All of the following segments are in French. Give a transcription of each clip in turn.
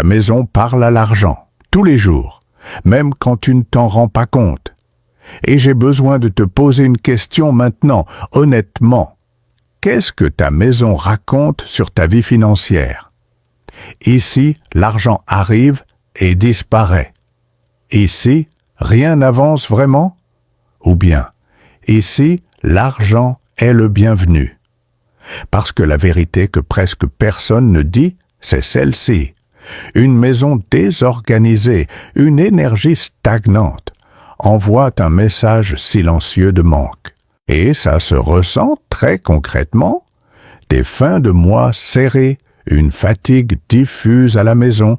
ta maison parle à l'argent, tous les jours, même quand tu ne t'en rends pas compte. Et j'ai besoin de te poser une question maintenant, honnêtement. Qu'est-ce que ta maison raconte sur ta vie financière? Ici, l'argent arrive et disparaît. Ici, rien n'avance vraiment? Ou bien, ici, l'argent est le bienvenu. Parce que la vérité que presque personne ne dit, c'est celle-ci. Une maison désorganisée, une énergie stagnante, envoie un message silencieux de manque. Et ça se ressent très concrètement. Des fins de mois serrées, une fatigue diffuse à la maison,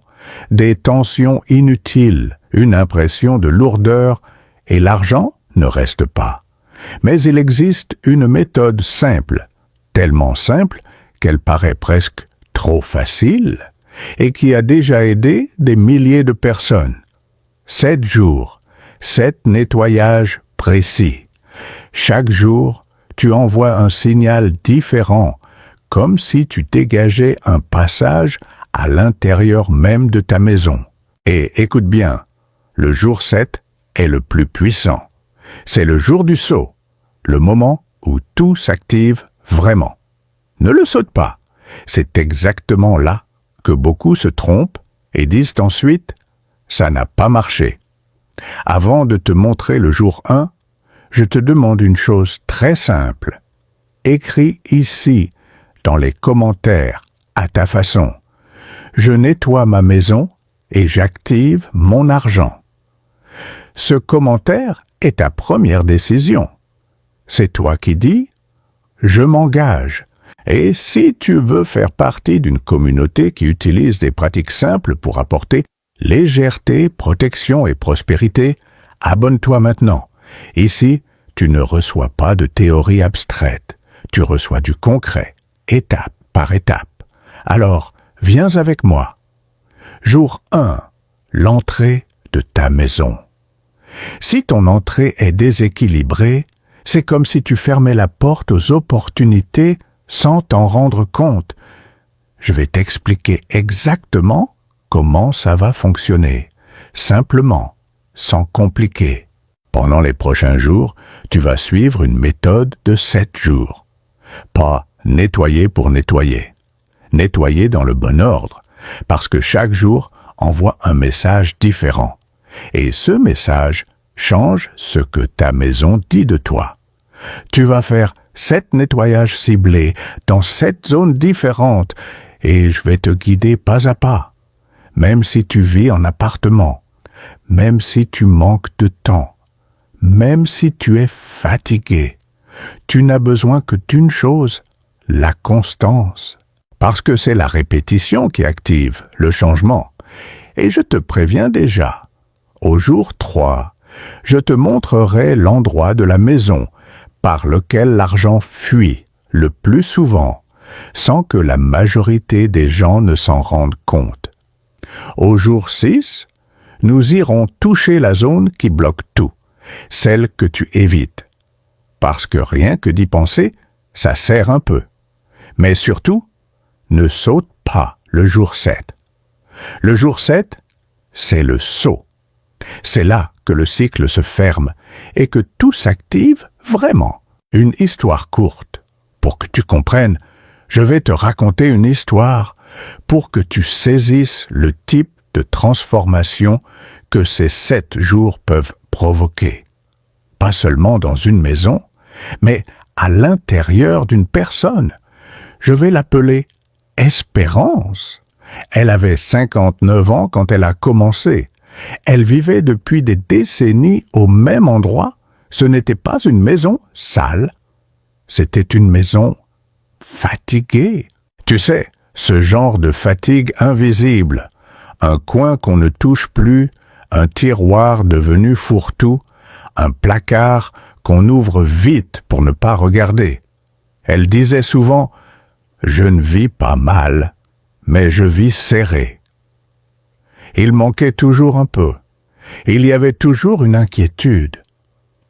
des tensions inutiles, une impression de lourdeur, et l'argent ne reste pas. Mais il existe une méthode simple, tellement simple qu'elle paraît presque trop facile, et qui a déjà aidé des milliers de personnes. 7 jours, 7 nettoyages précis. Chaque jour, tu envoies un signal différent, comme si tu dégageais un passage à l'intérieur même de ta maison. Et écoute bien, le jour 7 est le plus puissant. C'est le jour du saut, le moment où tout s'active vraiment. Ne le saute pas. C'est exactement là que beaucoup se trompent et disent ensuite « ça n'a pas marché ». Avant de te montrer le jour 1, je te demande une chose très simple. Écris ici, dans les commentaires, à ta façon. Je nettoie ma maison et j'active mon argent. Ce commentaire est ta première décision. C'est toi qui dis « je m'engage ». Et si tu veux faire partie d'une communauté qui utilise des pratiques simples pour apporter légèreté, protection et prospérité, abonne-toi maintenant. Ici, tu ne reçois pas de théorie abstraite. Tu reçois du concret, étape par étape. Alors, viens avec moi. Jour 1. L'entrée de ta maison. Si ton entrée est déséquilibrée, c'est comme si tu fermais la porte aux opportunités sans t'en rendre compte. Je vais t'expliquer exactement comment ça va fonctionner, simplement, sans compliquer. Pendant les prochains jours, tu vas suivre une méthode de 7 jours. Pas nettoyer pour nettoyer. Nettoyer dans le bon ordre, parce que chaque jour envoie un message différent. Et ce message change ce que ta maison dit de toi. Tu vas faire 7 nettoyages ciblés dans 7 zones différentes et je vais te guider pas à pas. Même si tu vis en appartement, même si tu manques de temps, même si tu es fatigué, tu n'as besoin que d'une chose, la constance. Parce que c'est la répétition qui active le changement. Et je te préviens déjà, au jour 3, je te montrerai l'endroit de la maison par lequel l'argent fuit le plus souvent, sans que la majorité des gens ne s'en rendent compte. Au jour 6, nous irons toucher la zone qui bloque tout, celle que tu évites. Parce que rien que d'y penser, ça sert un peu. Mais surtout, ne saute pas le jour 7. Le jour 7, c'est le saut. C'est là que le cycle se ferme et que tout s'active vraiment. Une histoire courte. Pour que tu comprennes, je vais te raconter une histoire pour que tu saisisses le type de transformation que ces 7 jours peuvent provoquer. Pas seulement dans une maison, mais à l'intérieur d'une personne. Je vais l'appeler Espérance. Elle avait 59 ans quand elle a commencé. Elle vivait depuis des décennies au même endroit. Ce n'était pas une maison sale. C'était une maison fatiguée. Tu sais, ce genre de fatigue invisible. Un coin qu'on ne touche plus, un tiroir devenu fourre-tout, un placard qu'on ouvre vite pour ne pas regarder. Elle disait souvent « Je ne vis pas mal, mais je vis serré ». Il manquait toujours un peu. Il y avait toujours une inquiétude,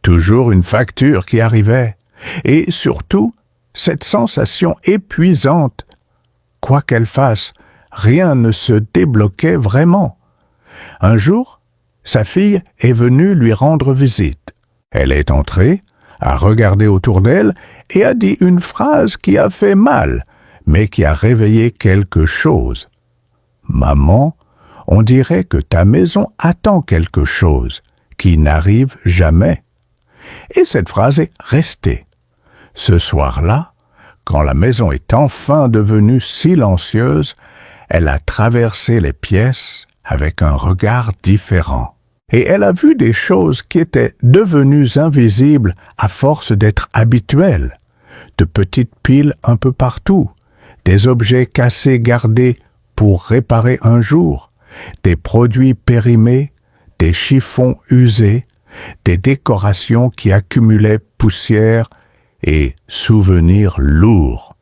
toujours une facture qui arrivait, et surtout, cette sensation épuisante. Quoi qu'elle fasse, rien ne se débloquait vraiment. Un jour, sa fille est venue lui rendre visite. Elle est entrée, a regardé autour d'elle et a dit une phrase qui a fait mal, mais qui a réveillé quelque chose. « Maman, on dirait que ta maison attend quelque chose qui n'arrive jamais. » Et cette phrase est restée. Ce soir-là, quand la maison est enfin devenue silencieuse, elle a traversé les pièces avec un regard différent. Et elle a vu des choses qui étaient devenues invisibles à force d'être habituelles. De petites piles un peu partout, des objets cassés gardés pour réparer un jour, des produits périmés, des chiffons usés, des décorations qui accumulaient poussière et souvenirs lourds.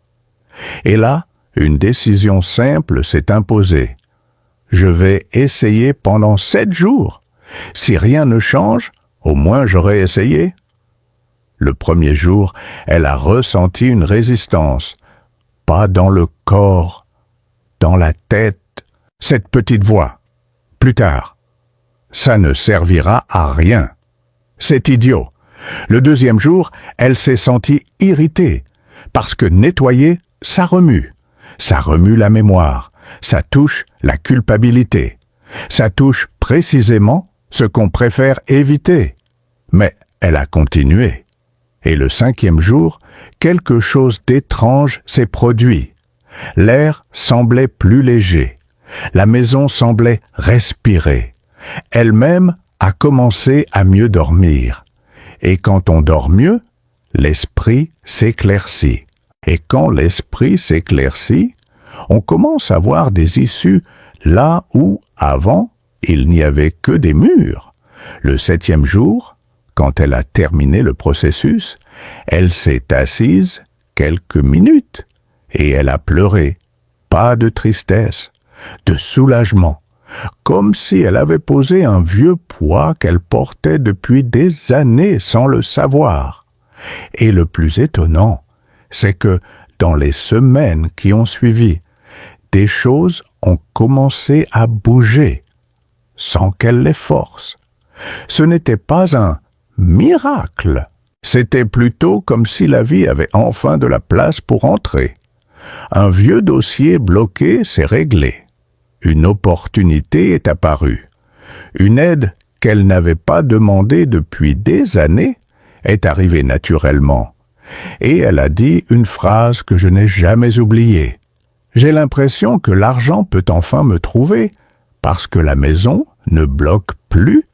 Et là, une décision simple s'est imposée. Je vais essayer pendant 7 jours. Si rien ne change, au moins j'aurai essayé. Le premier jour, elle a ressenti une résistance. Pas dans le corps, dans la tête. Cette petite voix. Plus tard. Ça ne servira à rien. C'est idiot. Le deuxième jour, elle s'est sentie irritée, parce que nettoyer, ça remue. Ça remue la mémoire, ça touche la culpabilité. Ça touche précisément ce qu'on préfère éviter. Mais elle a continué. Et le 5e jour, quelque chose d'étrange s'est produit. L'air semblait plus léger. La maison semblait respirer. Elle-même a commencé à mieux dormir. Et quand on dort mieux, l'esprit s'éclaircit. Et quand l'esprit s'éclaircit, on commence à voir des issues là où, avant, il n'y avait que des murs. Le 7e jour, quand elle a terminé le processus, elle s'est assise quelques minutes et elle a pleuré. Pas de tristesse, de soulagement, comme si elle avait posé un vieux poids qu'elle portait depuis des années sans le savoir. Et le plus étonnant, c'est que dans les semaines qui ont suivi, des choses ont commencé à bouger, sans qu'elle les force. Ce n'était pas un miracle, c'était plutôt comme si la vie avait enfin de la place pour entrer. Un vieux dossier bloqué s'est réglé. Une opportunité est apparue. Une aide qu'elle n'avait pas demandée depuis des années est arrivée naturellement. Et elle a dit une phrase que je n'ai jamais oubliée. J'ai l'impression que l'argent peut enfin me trouver parce que la maison ne bloque plus.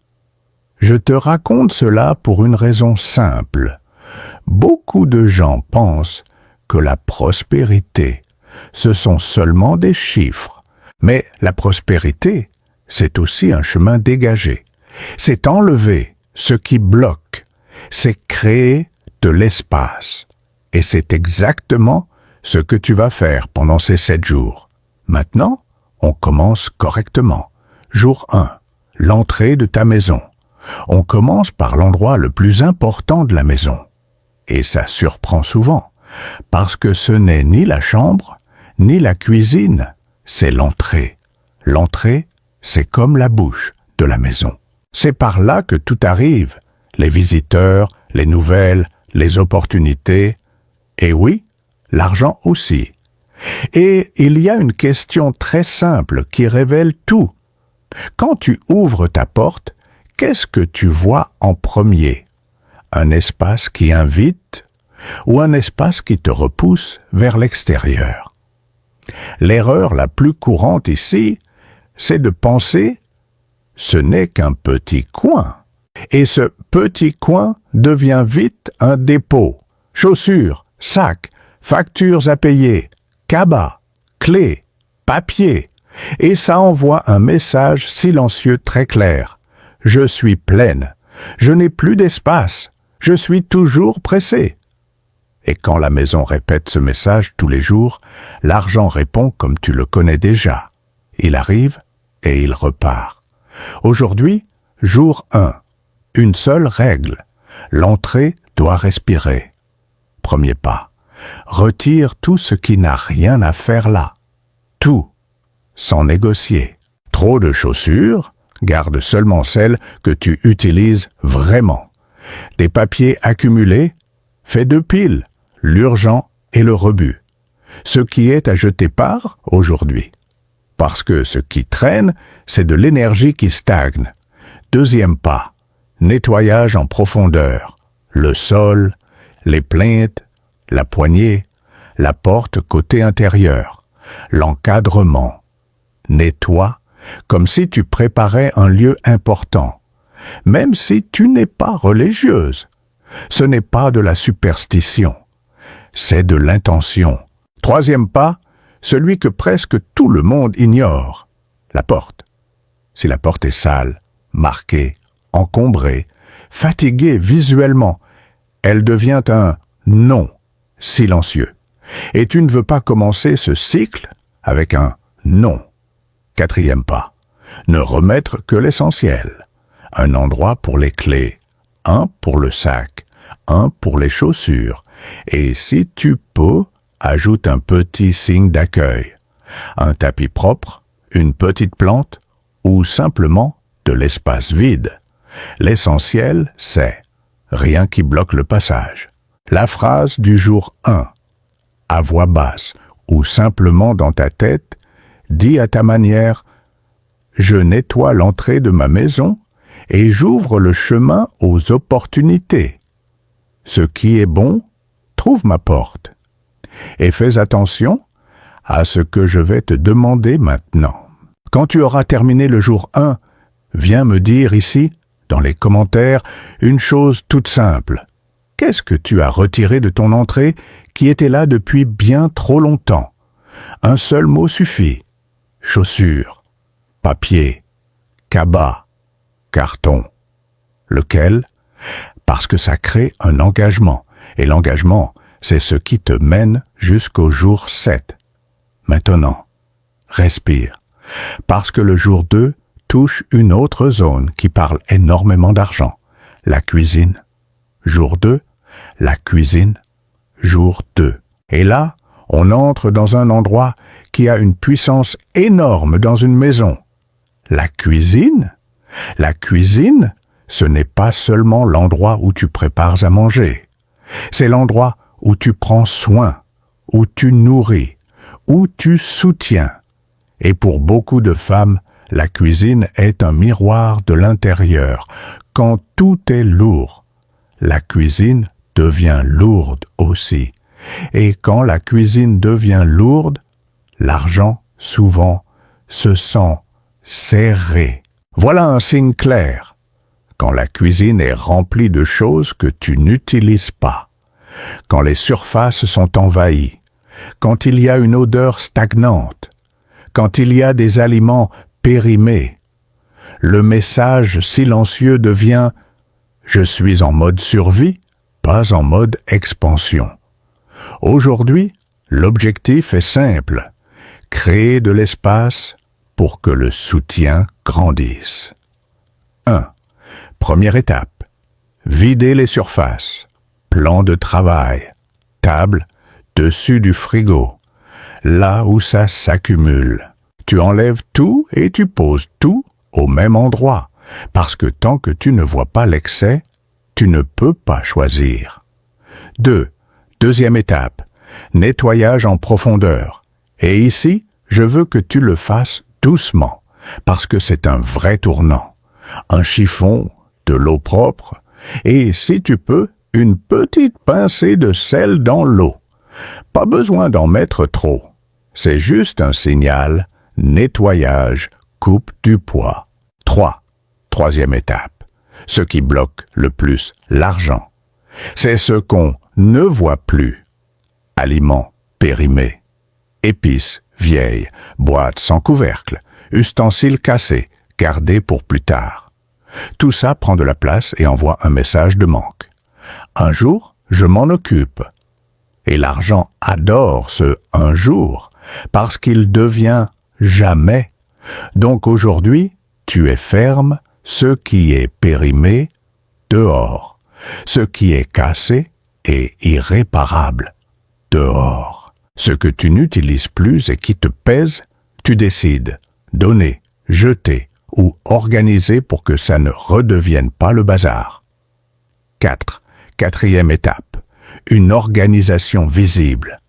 Je te raconte cela pour une raison simple. Beaucoup de gens pensent que la prospérité, ce sont seulement des chiffres. Mais la prospérité, c'est aussi un chemin dégagé. C'est enlever ce qui bloque. C'est créer de l'espace. Et c'est exactement ce que tu vas faire pendant ces 7 jours. Maintenant, on commence correctement. Jour 1, l'entrée de ta maison. On commence par l'endroit le plus important de la maison. Et ça surprend souvent, parce que ce n'est ni la chambre, ni la cuisine, c'est l'entrée. L'entrée, c'est comme la bouche de la maison. C'est par là que tout arrive, les visiteurs, les nouvelles, les opportunités, et oui, l'argent aussi. Et il y a une question très simple qui révèle tout. Quand tu ouvres ta porte, qu'est-ce que tu vois en premier? Un espace qui invite ou un espace qui te repousse vers l'extérieur? L'erreur la plus courante ici, c'est de penser « ce n'est qu'un petit coin ». Et ce petit coin devient vite un dépôt. Chaussures, sacs, factures à payer, cabas, clés, papier. Et ça envoie un message silencieux très clair. Je suis pleine. Je n'ai plus d'espace. Je suis toujours pressée. Et quand la maison répète ce message tous les jours, l'argent répond comme tu le connais déjà. Il arrive et il repart. Aujourd'hui, jour 1. Une seule règle. L'entrée doit respirer. Premier pas. Retire tout ce qui n'a rien à faire là. Tout. sans négocier. Trop de chaussures, garde seulement celles que tu utilises vraiment. Des papiers accumulés, fais 2 piles, l'urgent et le rebut. Ce qui est à jeter part aujourd'hui. Parce que ce qui traîne, c'est de l'énergie qui stagne. Deuxième pas, nettoyage en profondeur. Le sol, les plinthes, la poignée, la porte côté intérieur, l'encadrement. Nettoie comme si tu préparais un lieu important, même si tu n'es pas religieuse. Ce n'est pas de la superstition, c'est de l'intention. Troisième pas, celui que presque tout le monde ignore, la porte. Si la porte est sale, marquée, encombrée, fatiguée visuellement, elle devient un non silencieux. Et tu ne veux pas commencer ce cycle avec un non. Quatrième pas, ne remettre que l'essentiel. Un endroit pour les clés, un pour le sac, un pour les chaussures. Et si tu peux, ajoute un petit signe d'accueil. Un tapis propre, une petite plante ou simplement de l'espace vide. L'essentiel, c'est rien qui bloque le passage. La phrase du jour 1, à voix basse ou simplement dans ta tête, dis à ta manière « Je nettoie l'entrée de ma maison et j'ouvre le chemin aux opportunités. Ce qui est bon, trouve ma porte. Et fais attention à ce que je vais te demander maintenant. Quand tu auras terminé le jour 1, viens me dire ici, dans les commentaires, une chose toute simple. Qu'est-ce que tu as retiré de ton entrée qui était là depuis bien trop longtemps? Un seul mot suffit. Chaussures, papier, cabas, carton. Lequel? Parce que ça crée un engagement. Et l'engagement, c'est ce qui te mène jusqu'au jour 7. Maintenant, respire. Parce que le jour 2 touche une autre zone qui parle énormément d'argent. La cuisine. Jour 2, la cuisine. Jour 2. Et là, on entre dans un endroit qui a une puissance énorme dans une maison. La cuisine? La cuisine, ce n'est pas seulement l'endroit où tu prépares à manger. C'est l'endroit où tu prends soin, où tu nourris, où tu soutiens. Et pour beaucoup de femmes, la cuisine est un miroir de l'intérieur. Quand tout est lourd, la cuisine devient lourde aussi. Et quand la cuisine devient lourde, l'argent, souvent, se sent serré. Voilà un signe clair. Quand la cuisine est remplie de choses que tu n'utilises pas, quand les surfaces sont envahies, quand il y a une odeur stagnante, quand il y a des aliments périmés, le message silencieux devient « Je suis en mode survie, pas en mode expansion ». Aujourd'hui, l'objectif est simple, créer de l'espace pour que le soutien grandisse. 1. Première étape, vider les surfaces. Plan de travail, table, dessus du frigo, là où ça s'accumule. Tu enlèves tout et tu poses tout au même endroit, parce que tant que tu ne vois pas l'excès, tu ne peux pas choisir. 2. Deuxième étape, nettoyage en profondeur. Et ici, je veux que tu le fasses doucement, parce que c'est un vrai tournant. Un chiffon, de l'eau propre, et si tu peux, une petite pincée de sel dans l'eau. Pas besoin d'en mettre trop. C'est juste un signal, nettoyage, coupe du poids. 3. Troisième étape. Ce qui bloque le plus l'argent. C'est ce qu'on ne voit plus. Aliments périmés. Épices vieilles, boîtes sans couvercle, ustensiles cassés, gardés pour plus tard. Tout ça prend de la place et envoie un message de manque. Un jour, je m'en occupe. Et l'argent adore ce « un jour » parce qu'il devient « jamais ». Donc aujourd'hui, tu es ferme, ce qui est périmé, dehors. Ce qui est cassé et irréparable, dehors. Ce que tu n'utilises plus et qui te pèse, Tu décides, donner, jeter ou organiser pour que ça ne redevienne pas le bazar. 4. Quatrième étape. Une organisation visible.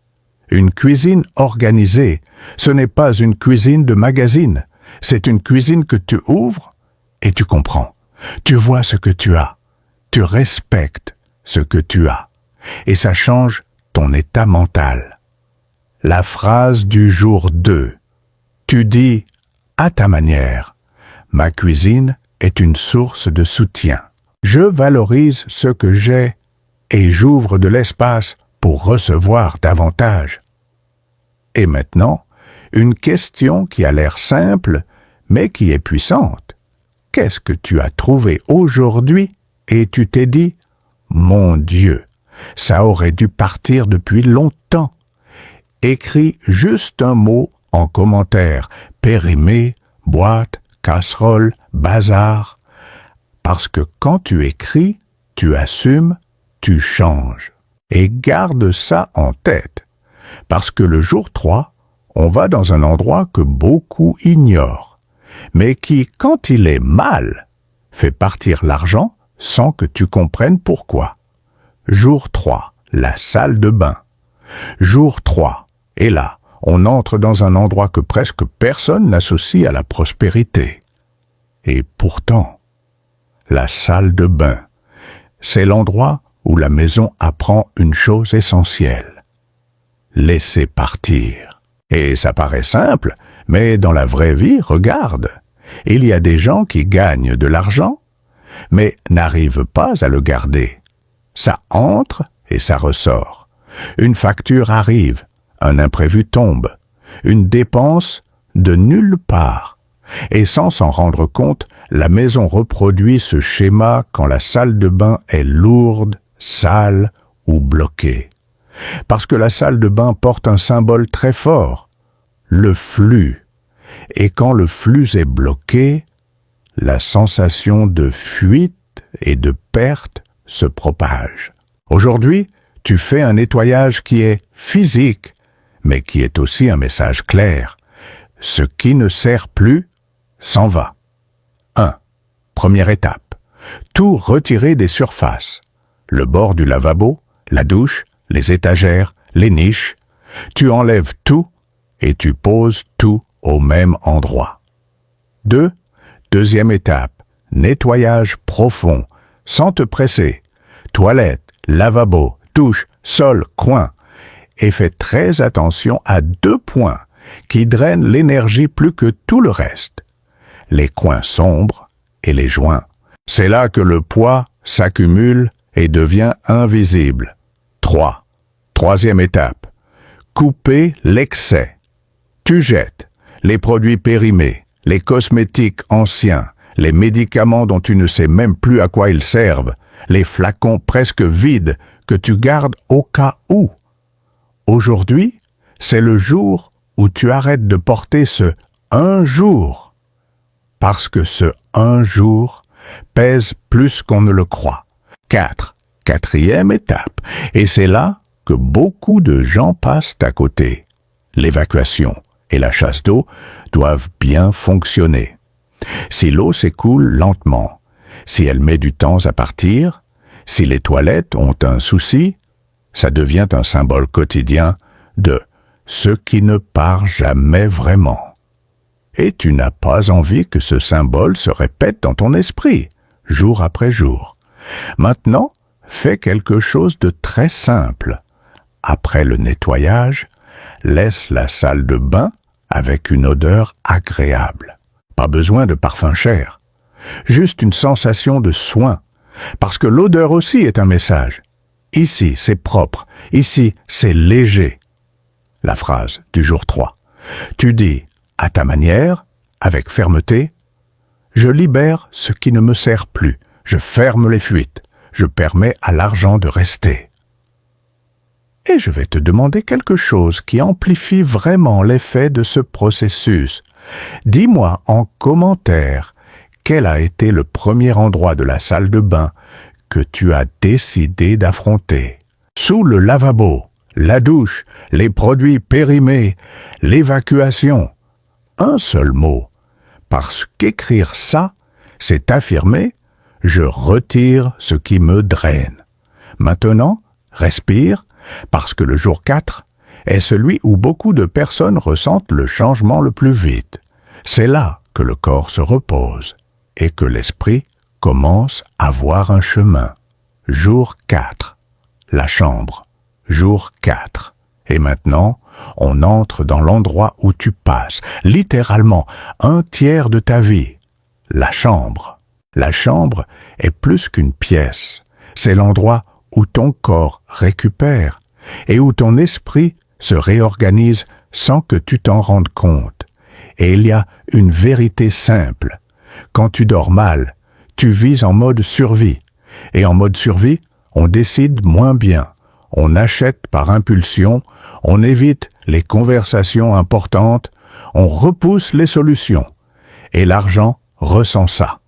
Une cuisine organisée, ce n'est pas une cuisine de magazine. C'est une cuisine que tu ouvres et tu comprends. Tu vois ce que tu as. Tu respectes ce que tu as. Et ça change ton état mental. La phrase du jour 2. Tu dis, à ta manière, ma cuisine est une source de soutien. Je valorise ce que j'ai et j'ouvre de l'espace pour recevoir davantage. Et maintenant, une question qui a l'air simple, mais qui est puissante. Qu'est-ce que tu as trouvé aujourd'hui et tu t'es dit, mon Dieu, ça aurait dû partir depuis longtemps. Écris juste un mot en commentaire, périmé, boîte, casserole, bazar. Parce que quand tu écris, tu assumes, tu changes. Et garde ça en tête. Parce que le jour 3, on va dans un endroit que beaucoup ignorent, mais qui, quand il est mal, fait partir l'argent sans que tu comprennes pourquoi. Jour 3, la salle de bain. Jour 3, et là, on entre dans un endroit que presque personne n'associe à la prospérité. Et pourtant, la salle de bain, c'est l'endroit où la maison apprend une chose essentielle. Laisser partir. Et ça paraît simple, mais dans la vraie vie, regarde, il y a des gens qui gagnent de l'argent, mais n'arrivent pas à le garder. Ça entre et ça ressort. Une facture arrive, un imprévu tombe, une dépense de nulle part. Et sans s'en rendre compte, la maison reproduit ce schéma quand la salle de bain est lourde, sale ou bloquée. Parce que la salle de bain porte un symbole très fort, le flux. Et quand le flux est bloqué, la sensation de fuite et de perte se propage. Aujourd'hui, tu fais un nettoyage qui est physique, mais qui est aussi un message clair. Ce qui ne sert plus s'en va. 1. Première étape. Tout retirer des surfaces. Le bord du lavabo, la douche, les étagères, les niches. Tu enlèves tout et tu poses tout au même endroit. 2. Deuxième étape. Nettoyage profond, sans te presser. Toilette, lavabo, douche, sol, coin. Et fais très attention à 2 points qui drainent l'énergie plus que tout le reste. Les coins sombres et les joints. C'est là que le poids s'accumule et devient invisible. 3. Troisième étape. Couper l'excès. Tu jettes les produits périmés, les cosmétiques anciens, les médicaments dont tu ne sais même plus à quoi ils servent, les flacons presque vides que tu gardes au cas où. Aujourd'hui, c'est le jour où tu arrêtes de porter ce « un jour ». Parce que ce « un jour » pèse plus qu'on ne le croit. 4. Quatrième étape. Et c'est là que beaucoup de gens passent à côté. L'évacuation et la chasse d'eau doivent bien fonctionner. Si l'eau s'écoule lentement, si elle met du temps à partir, si les toilettes ont un souci, ça devient un symbole quotidien de ce qui ne part jamais vraiment. Et tu n'as pas envie que ce symbole se répète dans ton esprit, jour après jour. Maintenant, fais quelque chose de très simple. Après le nettoyage, laisse la salle de bain avec une odeur agréable. Pas besoin de parfum cher. Juste une sensation de soin. Parce que l'odeur aussi est un message. Ici, c'est propre. Ici, c'est léger. La phrase du jour 3. Tu dis, à ta manière, avec fermeté, je libère ce qui ne me sert plus. Je ferme les fuites. Je permets à l'argent de rester. Et je vais te demander quelque chose qui amplifie vraiment l'effet de ce processus. Dis-moi en commentaire quel a été le premier endroit de la salle de bain que tu as décidé d'affronter. Sous le lavabo, la douche, les produits périmés, l'évacuation. un seul mot, parce qu'écrire ça, c'est affirmer « je retire ce qui me draine ». Maintenant, respire, parce que le jour 4 est celui où beaucoup de personnes ressentent le changement le plus vite. C'est là que le corps se repose et que l'esprit commence à voir un chemin. Jour 4. La chambre. Jour 4. Et maintenant, on entre dans l'endroit où tu passes, littéralement, un tiers de ta vie. La chambre. La chambre est plus qu'une pièce. C'est l'endroit où ton corps récupère et où ton esprit se réorganise sans que tu t'en rendes compte. Et il y a une vérité simple. Quand tu dors mal, tu vis en mode survie. Et en mode survie, on décide moins bien. On achète par impulsion, on évite les conversations importantes, on repousse les solutions. Et l'argent ressent ça.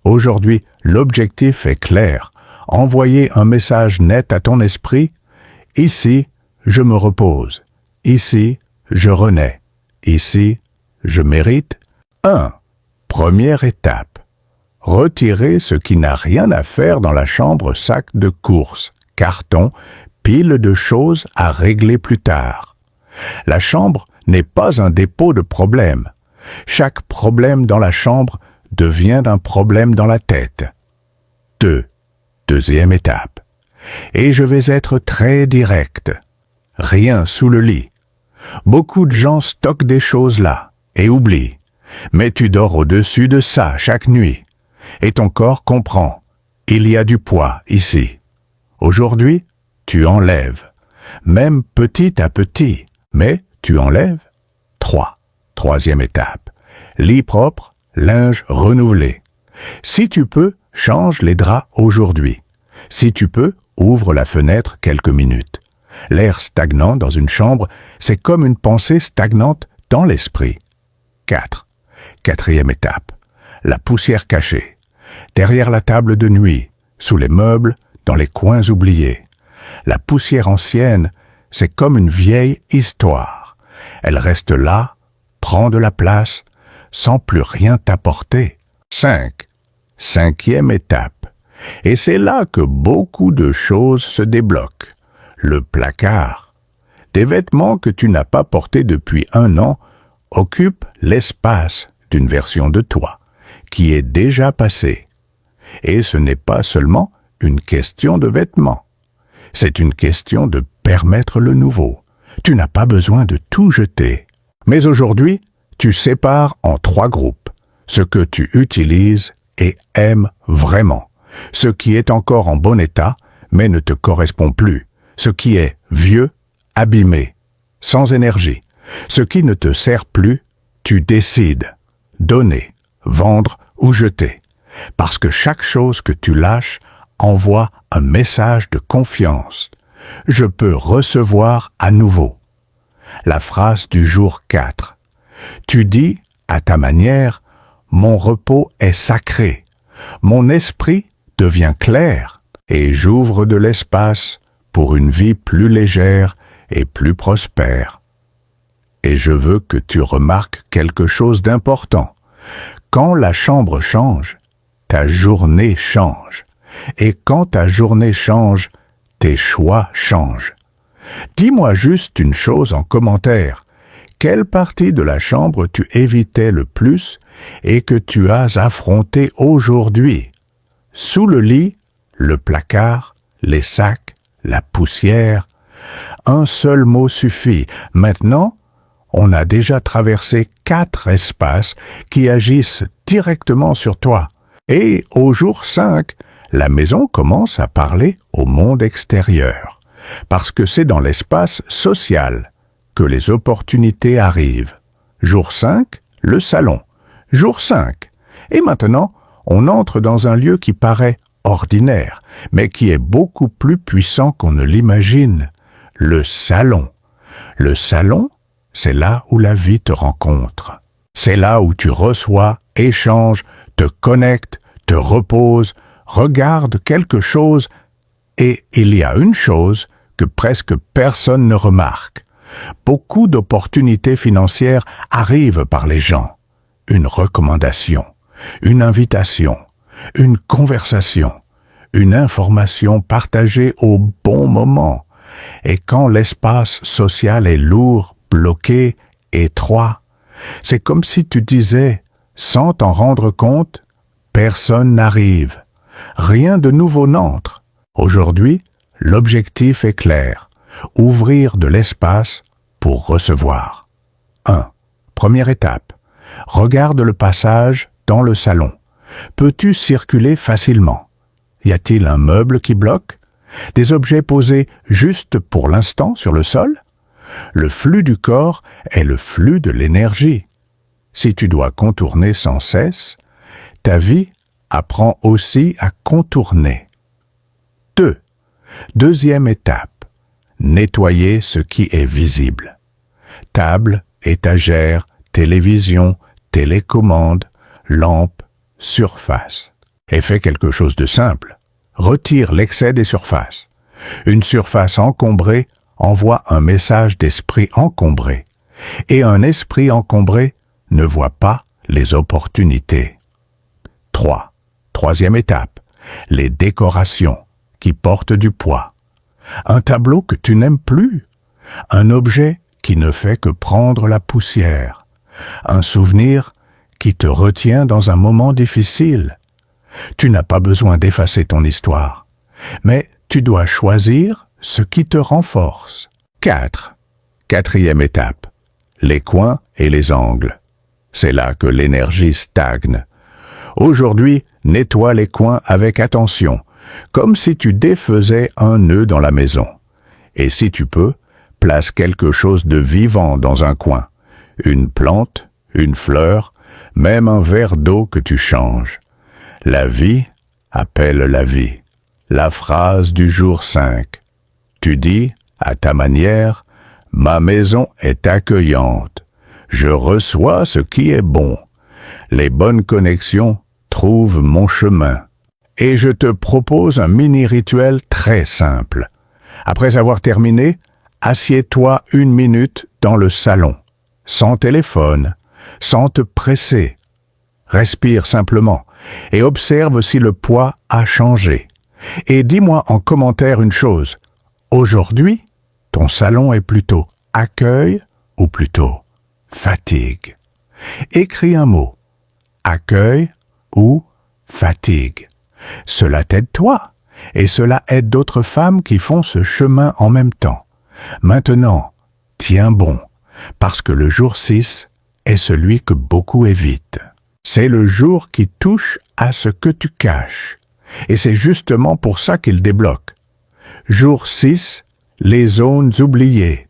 Aujourd'hui, l'objectif est clair. Envoyer un message net à ton esprit. Ici, je me repose. Ici, je renais. Ici, je mérite. 1. Première étape. Retirer ce qui n'a rien à faire dans la chambre sac de course, carton, pile de choses à régler plus tard. La chambre n'est pas un dépôt de problèmes. Chaque problème dans la chambre devient un problème dans la tête. 2. Deuxième étape. Et je vais être très direct. Rien sous le lit. Beaucoup de gens stockent des choses là et oublient. Mais tu dors au-dessus de ça chaque nuit. Et ton corps comprend. Il y a du poids ici. Aujourd'hui, tu enlèves. Même petit à petit. Mais tu enlèves. 3. Troisième étape. Lit propre, linge renouvelé. Si tu peux, change les draps aujourd'hui. Si tu peux, ouvre la fenêtre quelques minutes. L'air stagnant dans une chambre, c'est comme une pensée stagnante dans l'esprit. 4. Quatrième étape. La poussière cachée. Derrière la table de nuit, sous les meubles, dans les coins oubliés. La poussière ancienne, c'est comme une vieille histoire. Elle reste là, prend de la place, sans plus rien t'apporter. 5. Cinquième étape. Et c'est là que beaucoup de choses se débloquent. Le placard. Des vêtements que tu n'as pas portés depuis 1 an occupent l'espace d'une version de toi, qui est déjà passée. Et ce n'est pas seulement une question de vêtements. C'est une question de permettre le nouveau. Tu n'as pas besoin de tout jeter. Mais aujourd'hui, tu sépares en 3 groupes. Ce que tu utilises et aimes vraiment. Ce qui est encore en bon état, mais ne te correspond plus. Ce qui est vieux, abîmé, sans énergie. Ce qui ne te sert plus, tu décides. Donner, vendre ou jeter. Parce que chaque chose que tu lâches envoie un message de confiance. Je peux recevoir à nouveau. La phrase du jour 4. Tu dis, à ta manière, mon repos est sacré. Mon esprit devient clair et j'ouvre de l'espace pour une vie plus légère et plus prospère. Et je veux que tu remarques quelque chose d'important. Quand la chambre change, ta journée change. Et quand ta journée change, tes choix changent. Dis-moi juste une chose en commentaire. Quelle partie de la chambre tu évitais le plus et que tu as affronté aujourd'hui? Sous le lit, le placard, les sacs, la poussière. Un seul mot suffit. Maintenant, on a déjà traversé 4 espaces qui agissent directement sur toi. Et au jour 5, la maison commence à parler au monde extérieur. Parce que c'est dans l'espace social que les opportunités arrivent. Jour 5, le salon. Jour 5. Et maintenant, on entre dans un lieu qui paraît ordinaire, mais qui est beaucoup plus puissant qu'on ne l'imagine. Le salon. Le salon, c'est là où la vie te rencontre. C'est là où tu reçois, échanges, te connectes, te reposes, regardes quelque chose, et il y a une chose que presque personne ne remarque. Beaucoup d'opportunités financières arrivent par les gens. Une recommandation, une invitation, une conversation, une information partagée au bon moment. Et quand l'espace social est lourd, bloqué, étroit, c'est comme si tu disais, sans t'en rendre compte, personne n'arrive. Rien de nouveau n'entre. Aujourd'hui, l'objectif est clair. Ouvrir de l'espace pour recevoir. 1. Première étape. Regarde le passage dans le salon. Peux-tu circuler facilement? Y a-t-il un meuble qui bloque? Des objets posés juste pour l'instant sur le sol? Le flux du corps est le flux de l'énergie. Si tu dois contourner sans cesse, ta vie apprend aussi à contourner. 2. Deuxième étape. Nettoyer ce qui est visible. Table, étagère, télévision, télécommande, lampe, surface. Et fais quelque chose de simple. Retire l'excès des surfaces. Une surface encombrée envoie un message d'esprit encombré. Et un esprit encombré ne voit pas les opportunités. 3. Troisième étape. Les décorations qui portent du poids. Un tableau que tu n'aimes plus. Un objet qui ne fait que prendre la poussière. Un souvenir qui te retient dans un moment difficile. Tu n'as pas besoin d'effacer ton histoire, mais tu dois choisir ce qui te renforce. 4. Quatrième étape. Les coins et les angles. C'est là que l'énergie stagne. Aujourd'hui, nettoie les coins avec attention, comme si tu défaisais un nœud dans la maison. Et si tu peux, place quelque chose de vivant dans un coin. Une plante, une fleur, même un verre d'eau que tu changes. La vie appelle la vie. La phrase du jour 5. Tu dis, à ta manière, « Ma maison est accueillante. Je reçois ce qui est bon. Les bonnes connexions trouvent mon chemin. » Et je te propose un mini-rituel très simple. Après avoir terminé, assieds-toi 1 minute dans le salon, sans téléphone, sans te presser. Respire simplement et observe si le poids a changé. Et dis-moi en commentaire une chose. Aujourd'hui, ton salon est plutôt accueil ou plutôt fatigue? Écris un mot. Accueil ou fatigue. Cela t'aide toi et cela aide d'autres femmes qui font ce chemin en même temps. Maintenant, tiens bon, parce que le jour 6 est celui que beaucoup évitent. C'est le jour qui touche à ce que tu caches. Et c'est justement pour ça qu'il débloque. Jour 6, les zones oubliées.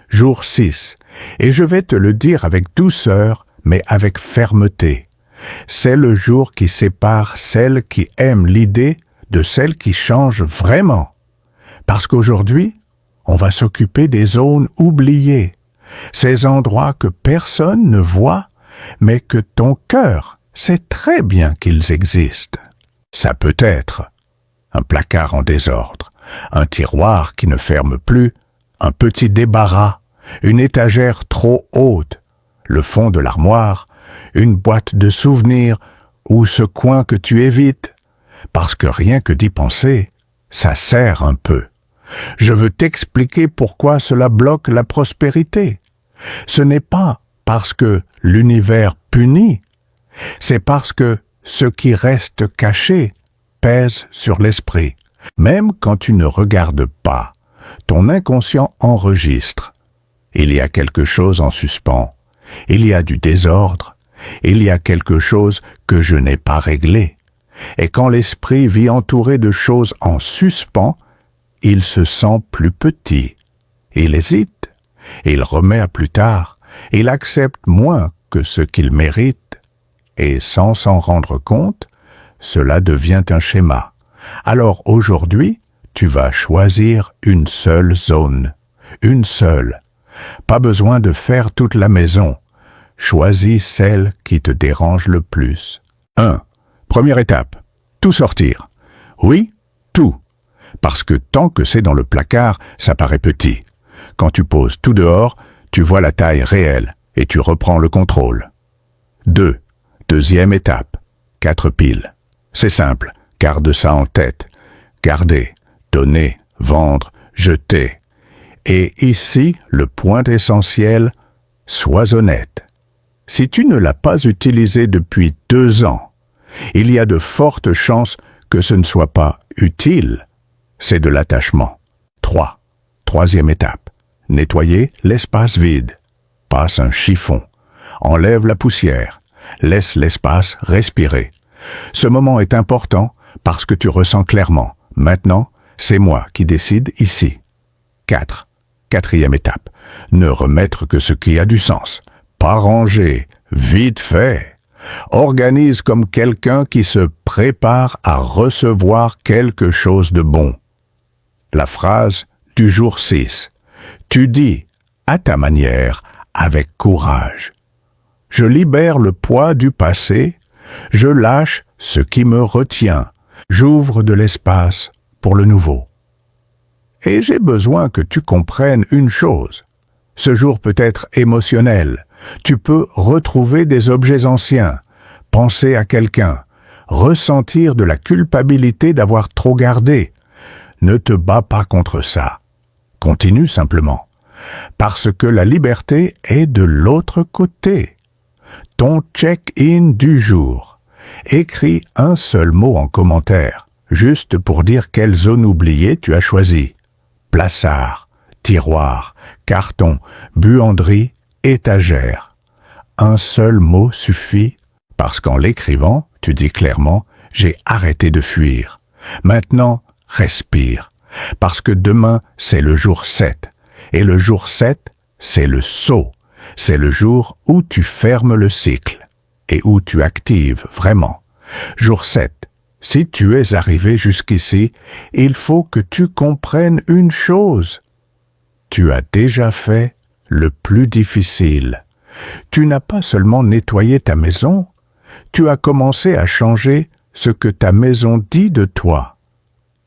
Jour 6, et je vais te le dire avec douceur, mais avec fermeté. C'est le jour qui sépare celles qui aiment l'idée de celles qui changent vraiment. Parce qu'aujourd'hui, on va s'occuper des zones oubliées, ces endroits que personne ne voit, mais que ton cœur sait très bien qu'ils existent. Ça peut être un placard en désordre, un tiroir qui ne ferme plus, un petit débarras, une étagère trop haute, le fond de l'armoire, une boîte de souvenirs ou ce coin que tu évites, parce que rien que d'y penser, ça sert un peu. Je veux t'expliquer pourquoi cela bloque la prospérité. Ce n'est pas parce que l'univers punit, c'est parce que ce qui reste caché pèse sur l'esprit. Même quand tu ne regardes pas, ton inconscient enregistre. Il y a quelque chose en suspens, il y a du désordre, il y a quelque chose que je n'ai pas réglé. Et quand l'esprit vit entouré de choses en suspens, il se sent plus petit. Il hésite, il remet à plus tard, il accepte moins que ce qu'il mérite, et sans s'en rendre compte, cela devient un schéma. Alors aujourd'hui, tu vas choisir une seule zone, une seule. Pas besoin de faire toute la maison. Choisis celle qui te dérange le plus. 1. Première étape. Tout sortir. Oui, tout. Parce que tant que c'est dans le placard, ça paraît petit. Quand tu poses tout dehors, tu vois la taille réelle et tu reprends le contrôle. 2. Deuxième étape. 4 piles. C'est simple, garde ça en tête. Garder, donner, vendre, jeter. Et ici, le point essentiel, sois honnête. Si tu ne l'as pas utilisé depuis 2 ans, il y a de fortes chances que ce ne soit pas utile. C'est de l'attachement. 3. Troisième étape. Nettoyer l'espace vide. Passe un chiffon. Enlève la poussière. Laisse l'espace respirer. Ce moment est important parce que tu ressens clairement. Maintenant, c'est moi qui décide ici. 4. Quatrième étape. Ne remettre que ce qui a du sens. Pas ranger. Vite fait. Organise comme quelqu'un qui se prépare à recevoir quelque chose de bon. La phrase du jour 6. Tu dis, à ta manière, avec courage. Je libère le poids du passé, je lâche ce qui me retient, j'ouvre de l'espace pour le nouveau. Et j'ai besoin que tu comprennes une chose. Ce jour peut être émotionnel. Tu peux retrouver des objets anciens, penser à quelqu'un, ressentir de la culpabilité d'avoir trop gardé. Ne te bats pas contre ça. Continue simplement. Parce que la liberté est de l'autre côté. Ton check-in du jour. Écris un seul mot en commentaire, juste pour dire quelle zone oubliée tu as choisie. Plaçard, tiroir, carton, buanderie, étagère. Un seul mot suffit, parce qu'en l'écrivant, tu dis clairement « J'ai arrêté de fuir ». Maintenant, respire, parce que demain, c'est le jour 7. Et le jour 7, c'est le saut. C'est le jour où tu fermes le cycle et où tu actives vraiment. Jour 7. Si tu es arrivé jusqu'ici, il faut que tu comprennes une chose. Tu as déjà fait le plus difficile. Tu n'as pas seulement nettoyé ta maison, tu as commencé à changer ce que ta maison dit de toi.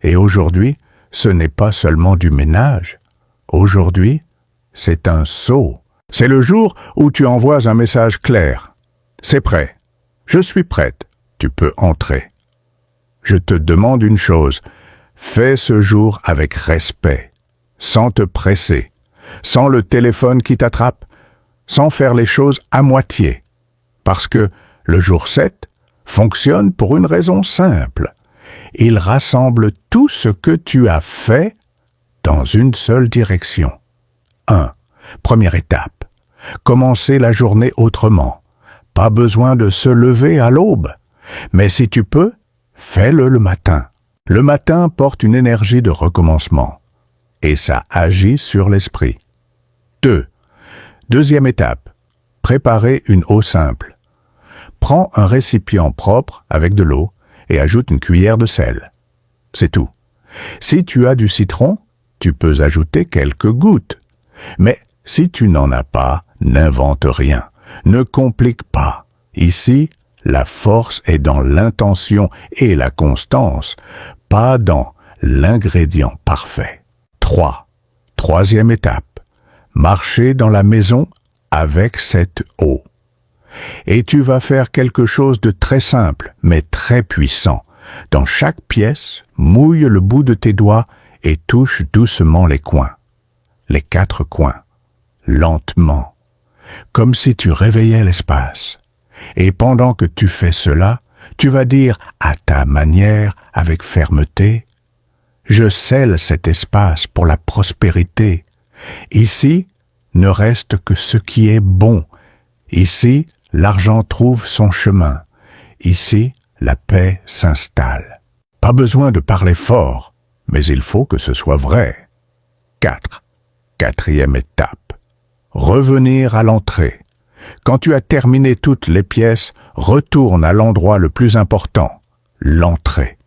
Et aujourd'hui, ce n'est pas seulement du ménage. Aujourd'hui, c'est un saut. C'est le jour où tu envoies un message clair. C'est prêt. Je suis prête. Tu peux entrer. Je te demande une chose. Fais ce jour avec respect, sans te presser, sans le téléphone qui t'attrape, sans faire les choses à moitié. Parce que le jour 7 fonctionne pour une raison simple. Il rassemble tout ce que tu as fait dans une seule direction. 1. Première étape. Commencer la journée autrement. Pas besoin de se lever à l'aube. Mais si tu peux, fais-le le matin. Le matin porte une énergie de recommencement. Et ça agit sur l'esprit. 2. Deuxième étape. Préparer une eau simple. Prends un récipient propre avec de l'eau et ajoute une cuillère de sel. C'est tout. Si tu as du citron, tu peux ajouter quelques gouttes. Mais si tu n'en as pas, n'invente rien. Ne complique pas. Ici, la force est dans l'intention et la constance, pas dans l'ingrédient parfait. 3. Troisième étape. Marcher dans la maison avec cette eau. Et tu vas faire quelque chose de très simple, mais très puissant. Dans chaque pièce, mouille le bout de tes doigts et touche doucement les coins. Les 4 coins. Lentement. Comme si tu réveillais l'espace. Et pendant que tu fais cela, tu vas dire à ta manière, avec fermeté, « Je scelle cet espace pour la prospérité. Ici, ne reste que ce qui est bon. Ici, l'argent trouve son chemin. Ici, la paix s'installe. » Pas besoin de parler fort, mais il faut que ce soit vrai. 4. Quatrième étape. Revenir à l'entrée. Quand tu as terminé toutes les pièces, retourne à l'endroit le plus important, l'entrée.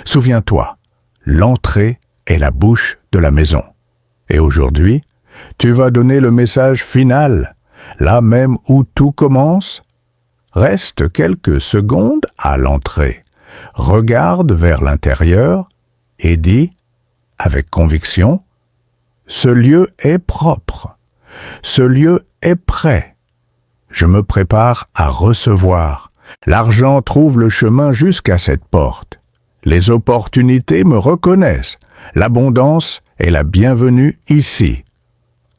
Souviens-toi, l'entrée est la bouche de la maison. Et aujourd'hui, tu vas donner le message final, là même où tout commence. Reste quelques secondes à l'entrée. Regarde vers l'intérieur et dis, avec conviction, « Ce lieu est propre. Ce lieu est prêt. Je me prépare à recevoir. L'argent trouve le chemin jusqu'à cette porte. Les opportunités me reconnaissent. L'abondance est la bienvenue ici.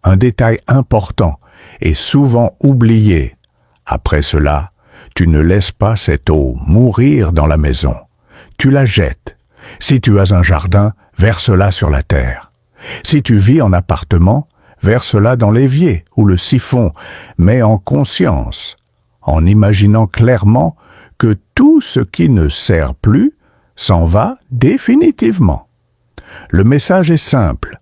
Un détail important et souvent oublié. Après cela, tu ne laisses pas cette eau mourir dans la maison. Tu la jettes. Si tu as un jardin, verse-la sur la terre. Si tu vis en appartement, verse-la dans l'évier ou le siphon, mais en conscience, en imaginant clairement que tout ce qui ne sert plus s'en va définitivement. Le message est simple.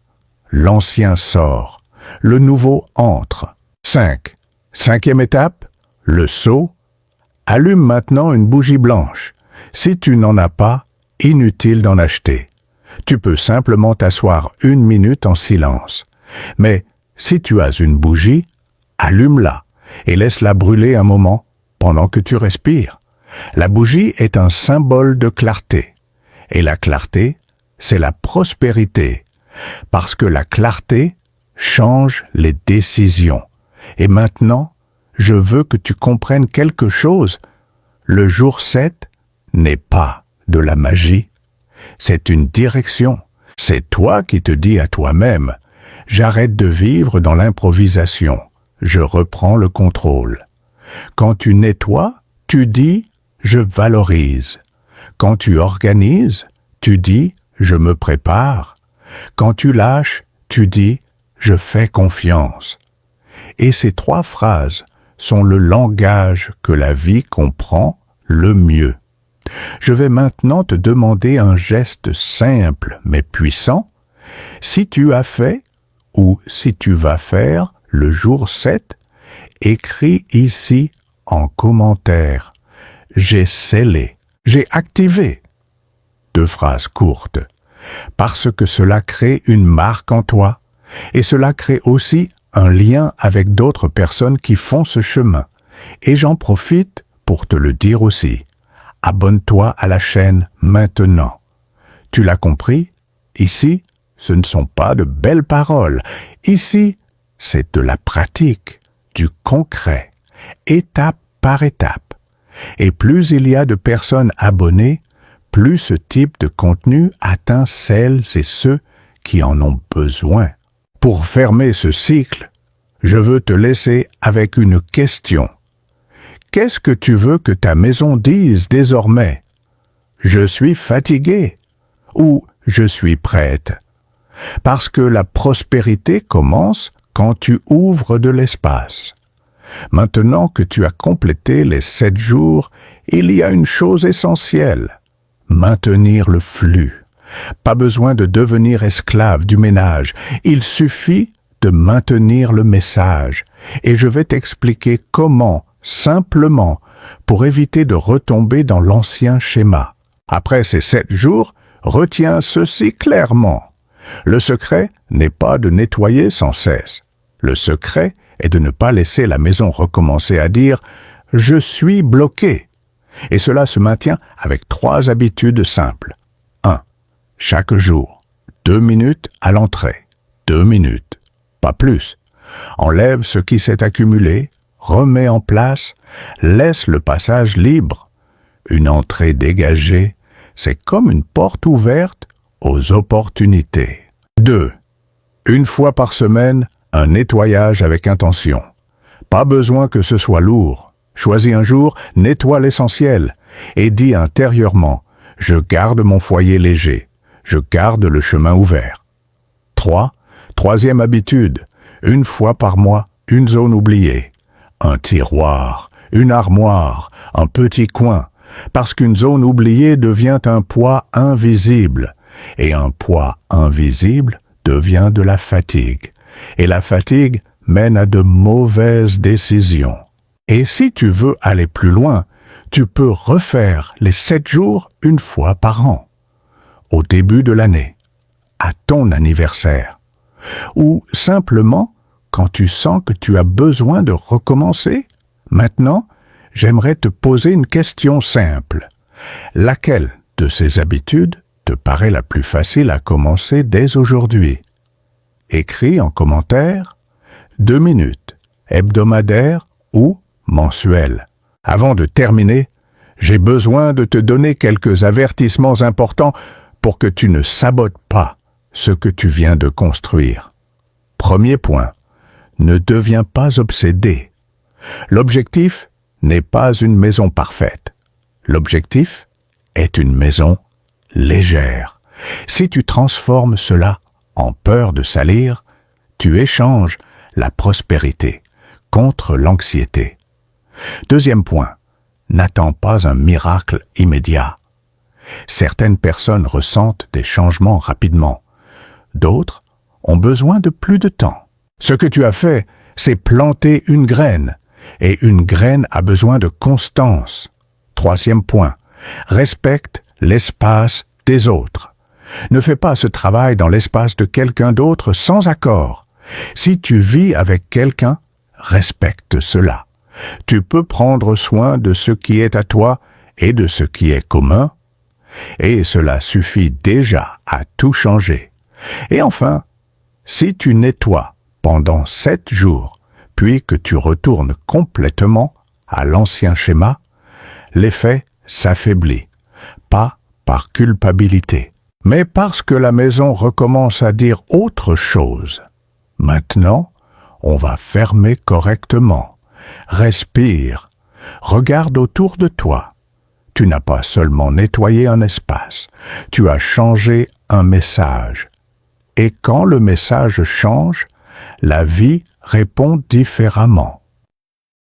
L'ancien sort, le nouveau entre. 5. Cinquième étape, le seau. Allume maintenant une bougie blanche. Si tu n'en as pas, inutile d'en acheter. Tu peux simplement t'asseoir 1 minute en silence. Mais si tu as une bougie, allume-la et laisse-la brûler un moment pendant que tu respires. La bougie est un symbole de clarté. Et la clarté, c'est la prospérité. Parce que la clarté change les décisions. Et maintenant, je veux que tu comprennes quelque chose. Le jour 7 n'est pas de la magie. C'est une direction. C'est toi qui te dis à toi-même « J'arrête de vivre dans l'improvisation. Je reprends le contrôle. » Quand tu nettoies, tu dis « Je valorise. » Quand tu organises, tu dis « Je me prépare. » Quand tu lâches, tu dis « Je fais confiance. » Et ces 3 phrases sont le langage que la vie comprend le mieux. Je vais maintenant te demander un geste simple mais puissant. Si tu as fait ou si tu vas faire le jour 7, écris ici en commentaire « J'ai scellé, j'ai activé ». 2 phrases courtes, parce que cela crée une marque en toi et cela crée aussi un lien avec d'autres personnes qui font ce chemin. Et j'en profite pour te le dire aussi. Abonne-toi à la chaîne maintenant. Tu l'as compris? Ici, ce ne sont pas de belles paroles. Ici, c'est de la pratique, du concret, étape par étape. Et plus il y a de personnes abonnées, plus ce type de contenu atteint celles et ceux qui en ont besoin. Pour fermer ce cycle, je veux te laisser avec une question. Qu'est-ce que tu veux que ta maison dise désormais? Je suis fatigué ou je suis prête? Parce que la prospérité commence quand tu ouvres de l'espace. Maintenant que tu as complété les 7 jours, il y a une chose essentielle. Maintenir le flux. Pas besoin de devenir esclave du ménage. Il suffit de maintenir le message. Et je vais t'expliquer comment, simplement, pour éviter de retomber dans l'ancien schéma. Après ces 7 jours, retiens ceci clairement. Le secret n'est pas de nettoyer sans cesse. Le secret est de ne pas laisser la maison recommencer à dire « Je suis bloqué ». Et cela se maintient avec 3 habitudes simples. 1. Chaque jour, 2 minutes à l'entrée. 2 minutes, pas plus. Enlève ce qui s'est accumulé, remets en place, laisse le passage libre. Une entrée dégagée, c'est comme une porte ouverte aux opportunités. 2. Une fois par semaine, un nettoyage avec intention. Pas besoin que ce soit lourd. Choisis un jour, nettoie l'essentiel et dis intérieurement « Je garde mon foyer léger, je garde le chemin ouvert ». 3. Troisième habitude, une fois par mois, une zone oubliée. Un tiroir, une armoire, un petit coin, parce qu'une zone oubliée devient un poids invisible, et un poids invisible devient de la fatigue, et la fatigue mène à de mauvaises décisions. Et si tu veux aller plus loin, tu peux refaire les 7 jours une fois par an, au début de l'année, à ton anniversaire, ou simplement quand tu sens que tu as besoin de recommencer. Maintenant, j'aimerais te poser une question simple. Laquelle de ces habitudes te paraît la plus facile à commencer dès aujourd'hui? écris en commentaire 2 minutes, hebdomadaire ou mensuel. Avant de terminer, j'ai besoin de te donner quelques avertissements importants pour que tu ne sabotes pas ce que tu viens de construire. Premier point, ne deviens pas obsédé. L'objectif n'est pas une maison parfaite. L'objectif est une maison légère. Si tu transformes cela en peur de salir, tu échanges la prospérité contre l'anxiété. Deuxième point, n'attends pas un miracle immédiat. Certaines personnes ressentent des changements rapidement. D'autres ont besoin de plus de temps. Ce que tu as fait, c'est planter une graine, et une graine a besoin de constance. Troisième point, respecte l'espace des autres. Ne fais pas ce travail dans l'espace de quelqu'un d'autre sans accord. Si tu vis avec quelqu'un, respecte cela. Tu peux prendre soin de ce qui est à toi et de ce qui est commun, et cela suffit déjà à tout changer. Et enfin, si tu nettoies pendant 7 jours, puis que tu retournes complètement à l'ancien schéma, l'effet s'affaiblit, pas par culpabilité, mais parce que la maison recommence à dire autre chose. Maintenant, on va fermer correctement. Respire. Regarde autour de toi. Tu n'as pas seulement nettoyé un espace, tu as changé un message. Et quand le message change, la vie répond différemment.